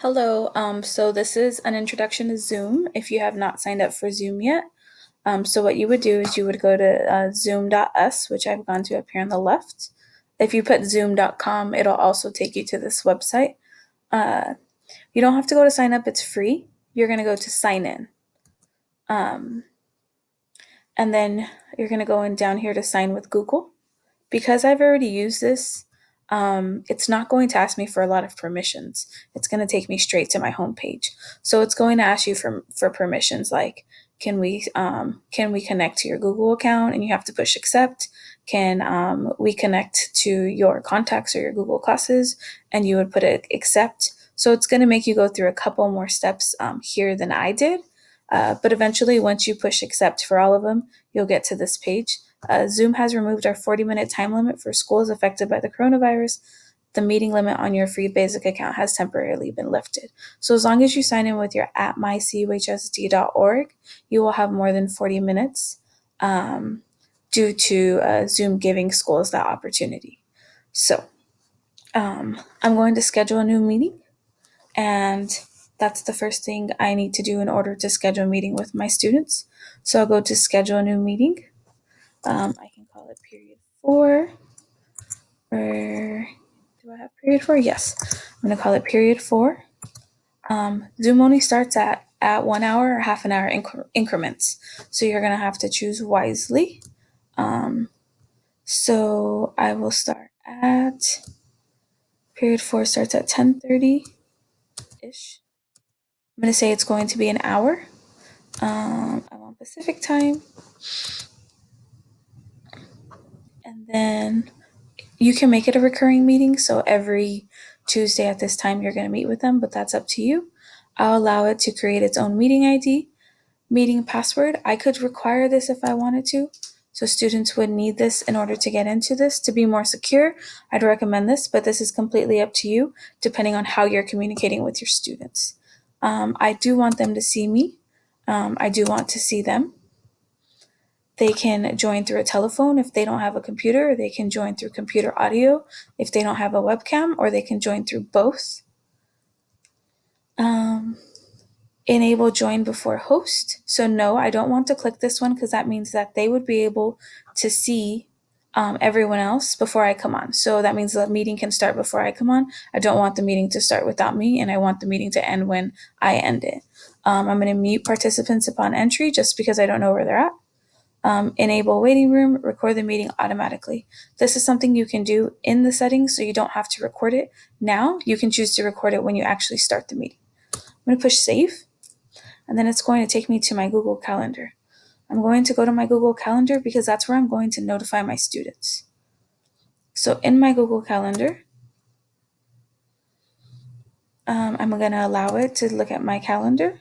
Hello, so this is an introduction to Zoom if you have not signed up for Zoom yet. So what you would do is you would go to zoom.us, which I've gone to up here on the left. If you put zoom.com, it'll also take you to this website. Uh, you don't have to go to sign up, it's free. You're going to go to sign in. Um, and then you're going to go in down here to sign with Google. Because I've already used this, it's not going to ask me for a lot of permissions. It's going to take me straight to my homepage. So it's going to ask you for permissions like can we connect to your Google account, and you have to push accept. Can we connect to your contacts or your Google classes, and you would put it accept. So it's going to make you go through a couple more steps here than I did. But eventually, once you push accept for all of them, you'll get to this page. Zoom has removed our 40-minute time limit for schools affected by the coronavirus. The meeting limit on your free basic account has temporarily been lifted. So as long as you sign in with your at mycuhsd.org, you will have more than 40 minutes due to Zoom giving schools that opportunity. So I'm going to schedule a new meeting, and that's the first thing I need to do in order to schedule a meeting with my students. So I'll go to schedule a new meeting. I can call it period 4. Or do I have period 4? Yes. I'm going to call it period 4. Zoom only starts at 1 hour or half an hour increments. So you're going to have to choose wisely. So I will start at period 4 starts at 10:30 ish. I'm going to say it's going to be an hour. I want Pacific time. And then you can make it a recurring meeting. So every Tuesday at this time, you're going to meet with them, but that's up to you. I'll allow it to create its own meeting ID, meeting password. I could require this if I wanted to. So students would need this in order to get into this. To be more secure, I'd recommend this, but this is completely up to you, depending on how you're communicating with your students. I do want them to see me. I do want to see them. They can join through a telephone if they don't have a computer. They can join through computer audio if they don't have a webcam, or they can join through both. Enable join before host. So no, I don't want to click this one because that means that they would be able to see everyone else before I come on. So that means the meeting can start before I come on. I don't want the meeting to start without me, and I want the meeting to end when I end it. I'm going to mute participants upon entry just because I don't know where they're at. Enable waiting room, record the meeting automatically. This is something you can do in the settings, so you don't have to record it now. You can choose to record it when you actually start the meeting. I'm going to push save, and then it's going to take me to my Google Calendar. I'm going to go to my Google Calendar because that's where I'm going to notify my students. So in my Google Calendar, I'm going to allow it to look at my calendar.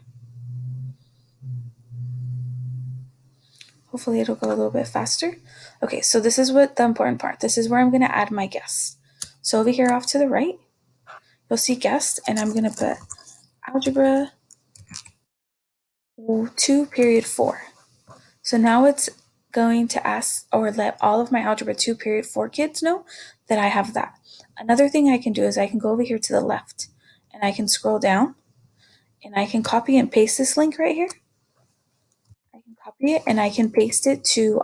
Hopefully it'll go a little bit faster. Okay, so this is what the important part. This is where I'm going to add my guests. So over here off to the right, you'll see guests, and I'm going to put algebra 2 period 4. So now it's going to ask or let all of my algebra 2 period 4 kids know that I have that. Another thing I can do is I can go over here to the left, and I can scroll down, and I can copy and paste this link right here. I can copy it and I can paste it to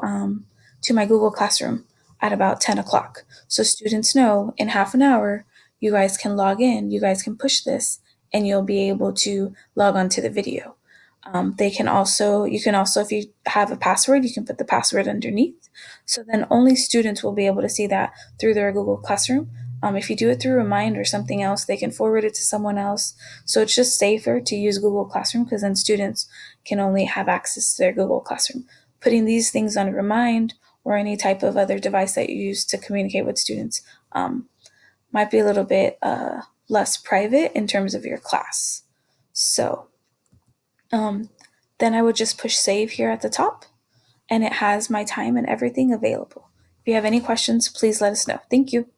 my Google Classroom at about 10 o'clock. So students know in half an hour, you guys can log in, you guys can push this, and you'll be able to log on to the video. You can also, if you have a password, you can put the password underneath. So then only students will be able to see that through their Google Classroom. If you do it through Remind or something else, they can forward it to someone else. So it's just safer to use Google Classroom because then students can only have access to their Google Classroom. Putting these things on Remind or any type of other device that you use to communicate with students might be a little bit less private in terms of your class. So then I would just push save here at the top, and it has my time and everything available. If you have any questions, please let us know. Thank you.